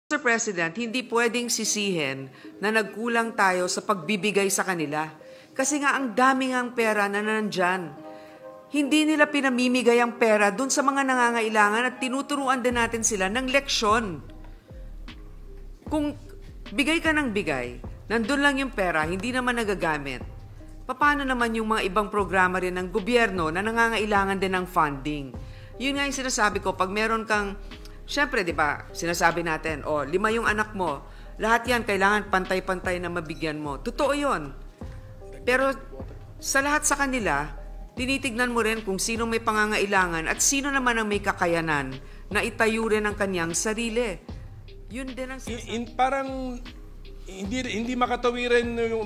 Mr. President, hindi pwedeng sisihin na nagkulang tayo sa pagbibigay sa kanila. Kasi nga ang daming ang pera na nandyan. Hindi nila pinamimigay ang pera dun sa mga nangangailangan at tinuturuan din natin sila ng leksyon. Kung bigay ka ng bigay, nandun lang yung pera, hindi naman nagagamit. Paano naman yung mga ibang programa rin ng gobyerno na nangangailangan din ng funding? Yun nga yung sinasabi ko, pag meron kang siyempre, di ba, sinasabi natin, 5 yung anak mo, lahat yan kailangan pantay-pantay na mabigyan mo. Totoo yun. Pero sa lahat sa kanila, tinitignan mo rin kung sino may pangangailangan at sino naman ang may kakayanan na itayo rin ang kanyang sarili. Yun din ang sinasabi. Parang hindi makatuwiran yung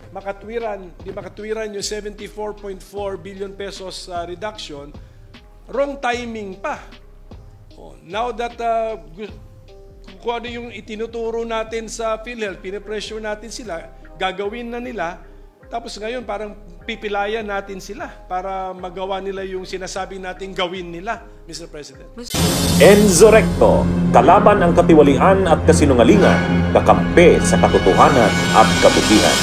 makatuwiran yung 74.4 billion pesos reduction, wrong timing pa. Now that kung ano yung itinuturo natin sa PhilHealth, pinipressure natin sila, gagawin na nila, tapos ngayon parang pipilayan natin sila para magawa nila yung sinasabi natin gawin nila, Mr. President. Enzo Recto, kalaban ang katiwalian at kasinungalingan, kakampi sa katotohanan at kabutihan.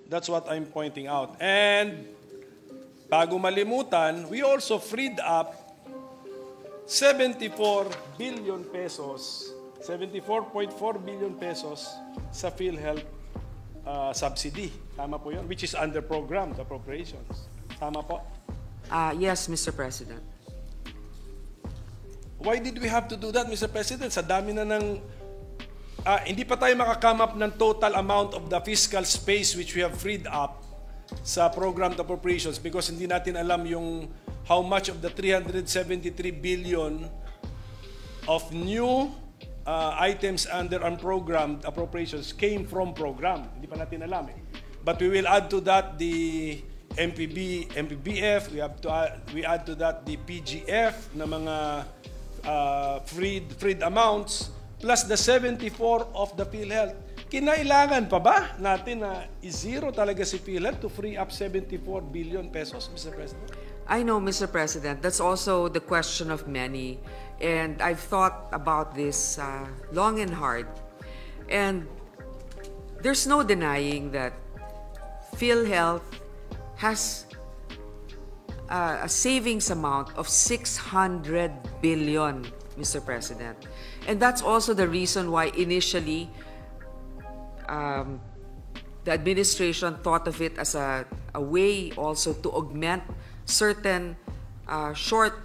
That's what I'm pointing out. And bago malimutan, we also freed up 74 billion pesos, 74.4 billion pesos sa PhilHealth subsidy. Tama po yun? Which is under program, the appropriations. Tama po? Yes, Mr. President. Why did we have to do that, Mr. President? Sa dami na ng hindi pa tayo makakame up ng total amount of the fiscal space which we have freed up sa program appropriations because hindi natin alam yung how much of the 373 billion of new items under unprogrammed appropriations came from program. Hindi pa natin alam eh. But we will add to that the MPBF, we add to that the PGF na mga freed amounts plus the 74 of the PhilHealth. Kinailangan pa ba natin na i-zero talaga si PhilHealth to free up 74 billion pesos, Mr. President? I know, Mr. President, that's also the question of many. And I've thought about this long and hard. And there's no denying that PhilHealth has a savings amount of 600 billion, Mr. President. And that's also the reason why initially the administration thought of it as a way also to augment certain short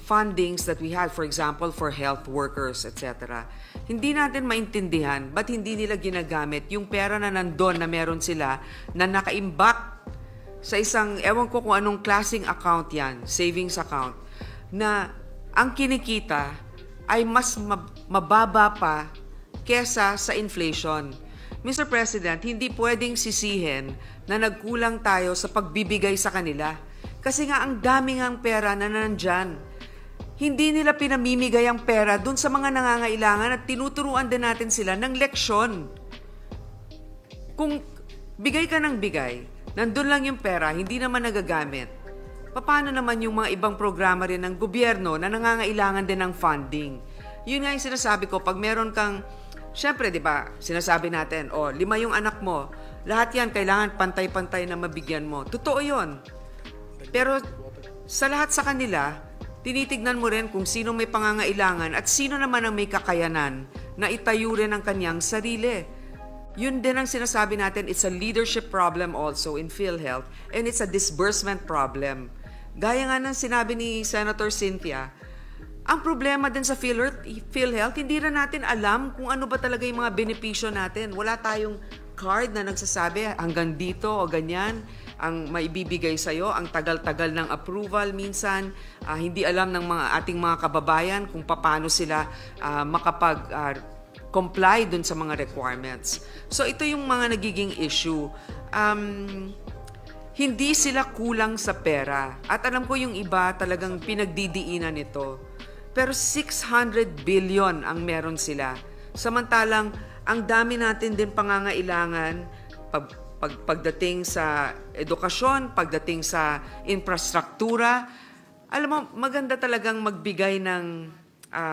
fundings that we had, for example, for health workers, etc. Hindi natin maintindihan ba't hindi nila ginagamit yung pera na nandun na meron sila na nakaimbak sa isang, ewan ko kung anong klaseng account yan, savings account, na ang kinikita ay mas mababa pa kesa sa inflation. Mr. President, hindi pwedeng sisihin na nagkulang tayo sa pagbibigay sa kanila. Kasi nga ang daming ang pera na nandyan. Hindi nila pinamimigay ang pera dun sa mga nangangailangan at tinuturuan din natin sila ng leksyon. Kung bigay ka ng bigay, nandun lang yung pera, hindi naman nagagamit. Paano naman yung mga ibang programa rin ng gobyerno na nangangailangan din ng funding? Yun nga yung sinasabi ko, pag meron kang siyempre, di ba, sinasabi natin, 5 yung anak mo, lahat yan kailangan pantay-pantay na mabigyan mo. Totoo yun. Pero sa lahat sa kanila, tinitignan mo rin kung sino may pangangailangan at sino naman ang may kakayanan na itayo rin ang kanyang sarili. Yun din ang sinasabi natin, it's a leadership problem also in PhilHealth and it's a disbursement problem. Gaya nga ng sinabi ni Senator Cynthia, ang problema din sa PhilHealth, hindi rin natin alam kung ano ba talaga yung mga benepisyo natin. Wala tayong card na nagsasabi hanggang dito o ganyan ang maibibigay sa'yo. Ang tagal-tagal ng approval minsan. Hindi alam ng ating mga kababayan kung paano sila makapag-comply dun sa mga requirements. So ito yung mga nagiging issue. Hindi sila kulang sa pera. At alam ko yung iba talagang pinagdidiinan ito. Pero 600 billion ang meron sila. Samantalang, ang dami natin din pangangailangan pagdating sa edukasyon, pagdating sa infrastruktura, Alam mo, maganda talagang magbigay ng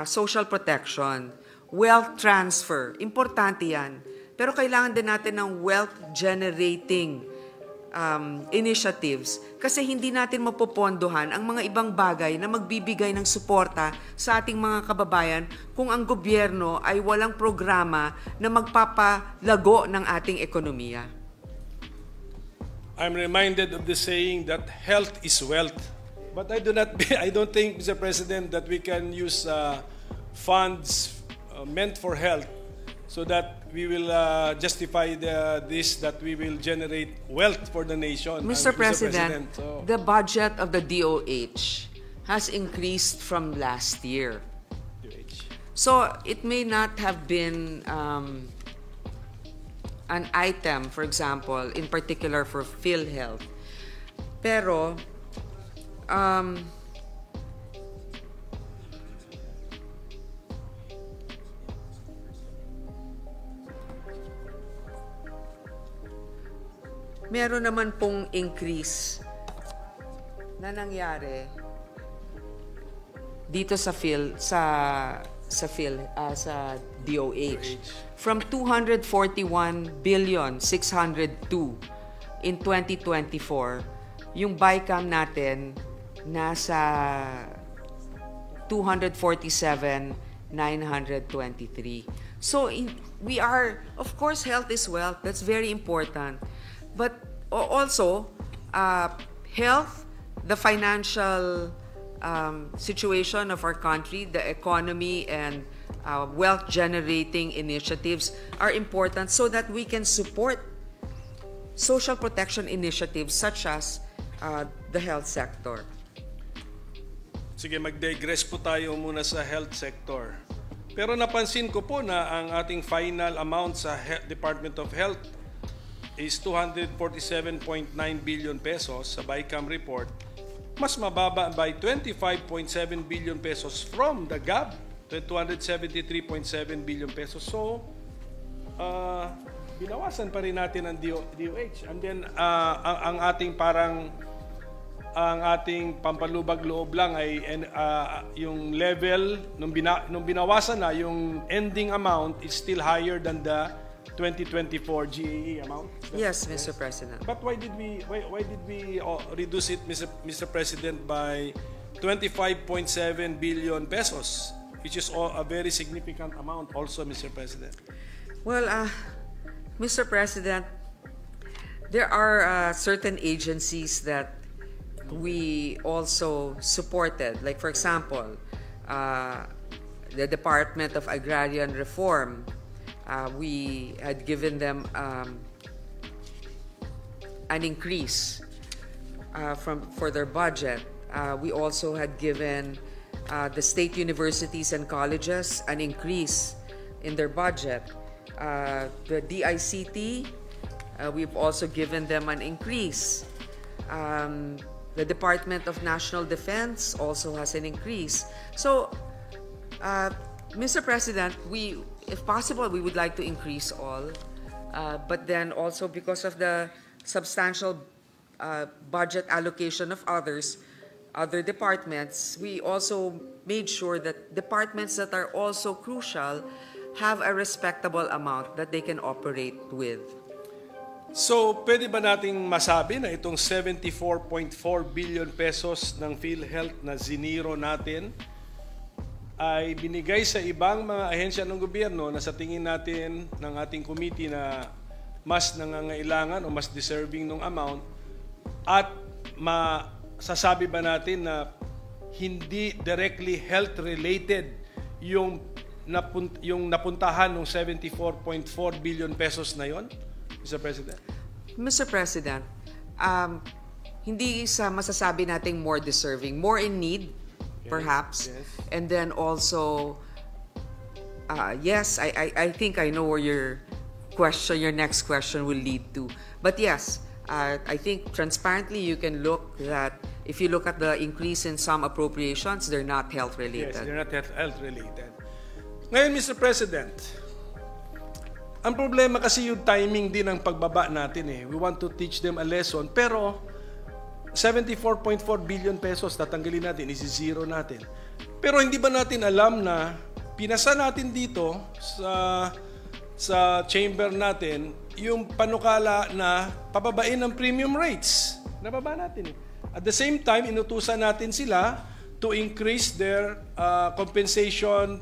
social protection, wealth transfer. Importante yan. Pero kailangan din natin ng wealth-generating initiatives kasi hindi natin mapopondohan ang mga ibang bagay na magbibigay ng suporta sa ating mga kababayan kung ang gobyerno ay walang programa na magpapalago ng ating ekonomiya. I'm reminded of the saying that health is wealth. But I don't think, Mr. President, that we can use funds meant for health so that we will justify this, that we will generate wealth for the nation. Mr. President, the budget of the DOH has increased from last year. So it may not have been an item, for example, in particular for PhilHealth. Pero meron naman pong increase na nangyari dito sa DOH from 241,602 in 2024. Yung BICAM natin nasa 247,923. So we are, of course, health is wealth. That's very important. But also, health, the financial situation of our country, the economy, and wealth-generating initiatives are important so that we can support social protection initiatives such as the health sector. Sige, mag-digress po tayo muna sa health sector. Pero napansin ko po na ang ating final amount sa Department of Health is 247.9 billion pesos sa BICAM report. Mas mababa by 25.7 billion pesos from the GAB, 273.7 billion pesos. So, binawasan pa rin natin ang DOH. And then, ang ating pampalubag loob lang ay yung level nung binawasan na, yung ending amount is still higher than the 2024 GAE amount. Yes, Mr. President. But why did we reduce it, Mr. President, by 25.7 billion pesos, which is a very significant amount also, Mr. President? Well, Mr. President, there are certain agencies that we also supported. Like, for example, the Department of Agrarian Reform. We had given them an increase for their budget. We also had given the state universities and colleges an increase in their budget. The DICT, we've also given them an increase. The Department of National Defense also has an increase. So, Mr. President, if possible, we would like to increase all. But then also because of the substantial budget allocation of other departments, we also made sure that departments that are also crucial have a respectable amount that they can operate with. So, pwede ba nating masabi na itong 74.4 billion pesos ng PhilHealth na ziniro natin ay binigay sa ibang mga ahensya ng gobyerno na sa tingin natin ng ating committee na mas nangangailangan o mas deserving ng amount, at masasabi ba natin na hindi directly health-related yung napuntahan ng 74.4 billion pesos na yon, Mr. President? Mr. President, hindi sa masasabi nating more deserving, more in need, perhaps. Yes. And then also, yes, I think I know where your next question will lead to. But yes, I think transparently you can look that if you look at the increase in some appropriations, they're not health-related. Yes, they're not health-related. Ngayon, Mr. President, ang problema kasi yung timing din ng pagbaba natin eh. We want to teach them a lesson, pero 74.4 billion pesos tatanggalin natin, isi-zero natin. Pero hindi ba natin alam na pinasa natin dito sa chamber natin yung panukala na pababain ng premium rates. Nababa natin eh. At the same time, inutusan natin sila to increase their compensation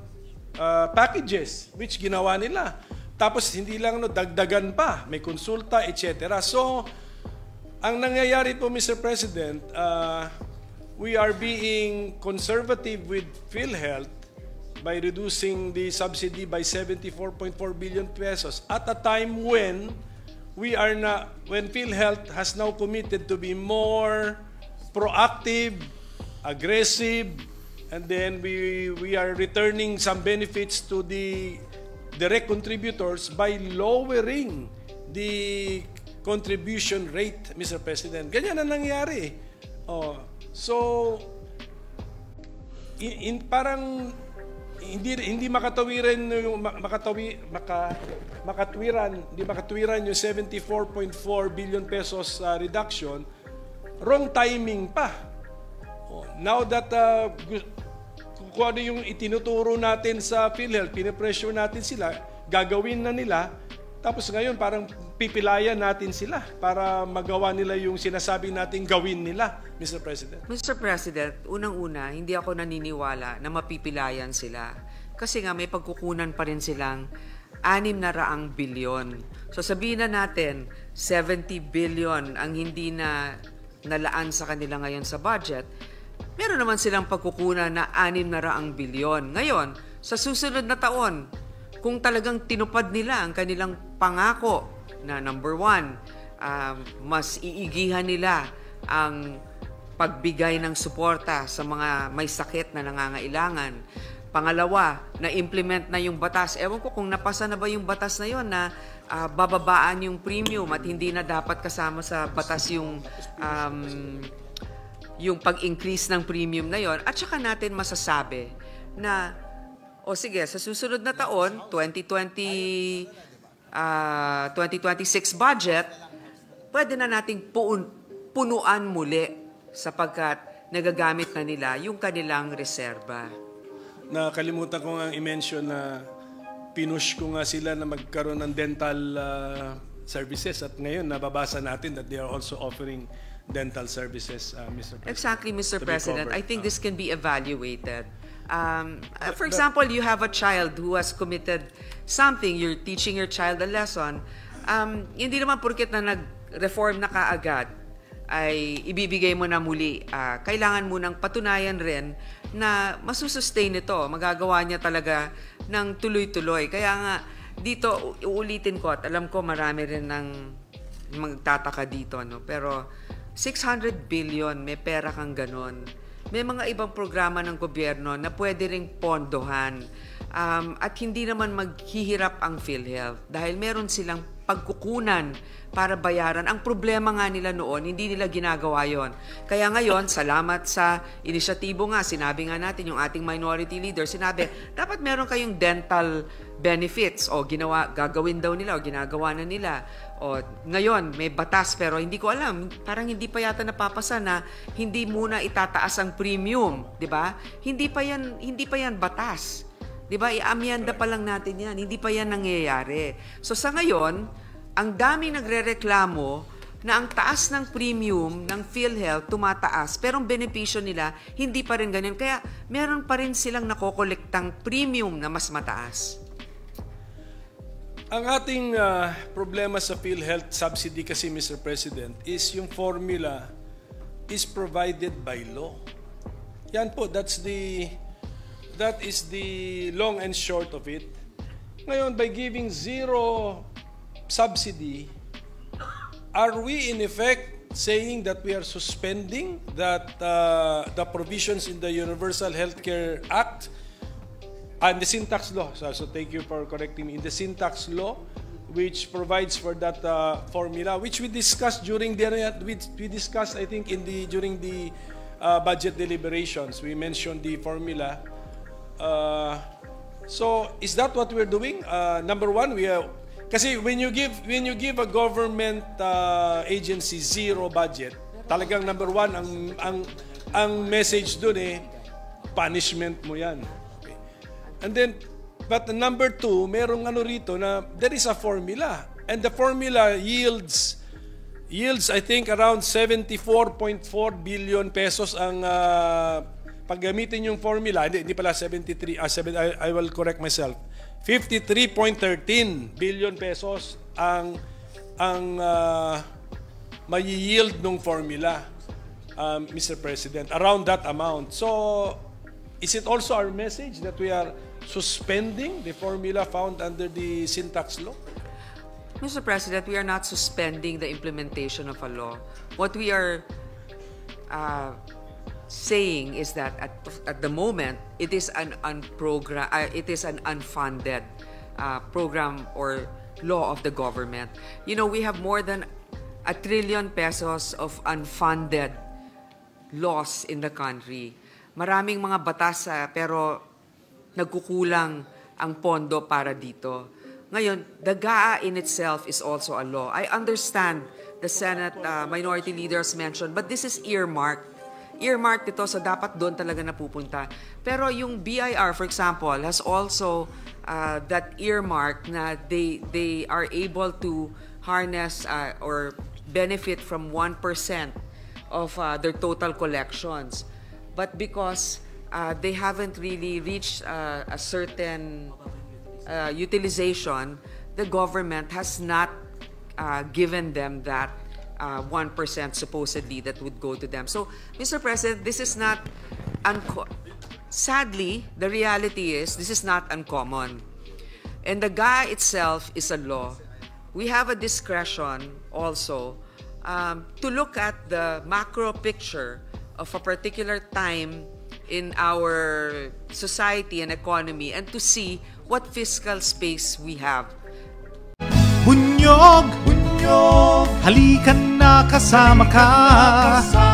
packages, which ginawa nila. Tapos hindi lang dagdagan pa, may konsulta, etc. So, ang nangyayari po, Mr. President, we are being conservative with PhilHealth by reducing the subsidy by 74.4 billion pesos at a time when when PhilHealth has now committed to be more proactive, aggressive, and then we are returning some benefits to the direct contributors by lowering the contribution rate, Mr. President. Ganyan ang nangyari. So, parang hindi makatwiran yung 74.4 billion pesos reduction. Wrong timing pa. Now that kung ano yung itinuturo natin sa PhilHealth, pinipressure natin sila, gagawin na nila, tapos ngayon parang pipilayan natin sila para magawa nila yung sinasabi natin gawin nila, Mr. President. Mr. President, unang-una, hindi ako naniniwala na mapipilayan sila. Kasi nga may pagkukunan pa rin silang 600 bilyon. So sabihin na natin, 70 billion ang hindi na nalaan sa kanila ngayon sa budget. Meron naman silang pagkukunan na 600 bilyon. Ngayon, sa susunod na taon, kung talagang tinupad nila ang kanilang pangako na number 1, mas iigihan nila ang pagbigay ng suporta sa mga may sakit na nangangailangan. Pangalawa, na-implement na yung batas. Ewan ko kung napasa na ba yung batas na yon na bababaan yung premium at hindi na dapat kasama sa batas yung pag-increase ng premium na yon. At saka natin masasabi na sige, sa susunod na taon, 2026 budget, pwede na nating punuan muli sapagkat nagagamit na nila yung kanilang reserba. Nakalimutan ko nga i-mention na pinush ko nga sila na magkaroon ng dental services at ngayon nababasa natin that they are also offering dental services, Mr. President. Exactly, Mr. President. I think this can be evaluated. For example, you have a child who has committed something, you're teaching your child a lesson, hindi naman porket na nag-reform na kaagad ay ibibigay mo na muli. Kailangan mo nang patunayan rin na masusustain ito, magagawa niya talaga ng tuloy-tuloy. Kaya nga, dito, uulitin ko at alam ko marami rin ng magtataka dito, no? Pero 600 billion, may pera kang ganon. May mga ibang programa ng gobyerno na pwede ring pondohan at hindi naman maghihirap ang PhilHealth dahil meron silang pagkukunan para bayaran. Ang problema nga nila noon, hindi nila ginagawa yon. Kaya ngayon, salamat sa inisyatibo nga, sinabi nga natin, yung ating minority leader, sinabi, dapat meron kayong dental benefits o gagawin daw nila o ginagawa na nila. O ngayon, may batas pero hindi ko alam, parang hindi pa yata napapasa na hindi muna itataas ang premium, 'di ba? Hindi pa yan batas. 'Di ba? Iamyanda pa lang natin 'yan. Hindi pa yan nangyayari. So sa ngayon, ang daming nagrereklamo na ang taas ng premium ng PhilHealth tumataas pero ang benepisyo nila hindi pa rin ganyan. Kaya meron pa rin silang nakokolektang premium na mas mataas. Ang ating problema sa PhilHealth subsidy kasi, Mr. President, is yung formula is provided by law. Yan po, that is the long and short of it. Ngayon, by giving zero subsidy, are we in effect saying that we are suspending that the provisions in the Universal Healthcare Act and the syntax law? So thank you for correcting me. In the syntax law, which provides for that formula, which we discussed during I think during the budget deliberations, we mentioned the formula. So is that what we're doing? Number one, kasi when you give a government agency zero budget, talagang number one, ang message dun punishment mo yan. Okay. And then, but number two, merong rito na there is a formula. And the formula yields I think around 74.4 billion pesos ang paggamitin yung formula. Hindi pala 73, I will correct myself. 53.13 billion pesos ang may-yield nung formula, Mr. President, around that amount. So, is it also our message that we are suspending the formula found under the Sin Tax Law? Mr. President, we are not suspending the implementation of a law. What we are saying is that at the moment, it is an unfunded program or law of the government. You know, we have more than 1 trillion pesos of unfunded laws in the country. Maraming mga batas pero nagkukulang ang pondo para dito. Ngayon, the GAA in itself is also a law. I understand the Senate minority leaders mentioned, but this is earmarked. Earmarked ito, so dapat doon talaga napupunta. Pero yung BIR, for example, has also that earmark na they are able to harness or benefit from 1% of their total collections. But because they haven't really reached a certain utilization, the government has not given them that 1% supposedly that would go to them. So, Mr. President, this is not sadly, the reality is this is not uncommon. And the GAA itself is a law. We have a discretion also to look at the macro picture of a particular time in our society and economy and to see what fiscal space we have. Bunyog, bunyog, halikan na kasama ka.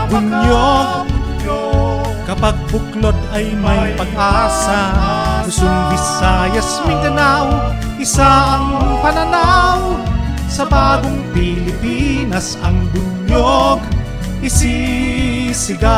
Bunyog, kapag buklod ay may pag-asa. Luzon, Visayas, Mindanao, isa ang pananaw. Sa bagong Pilipinas ang bunyog isisigaw.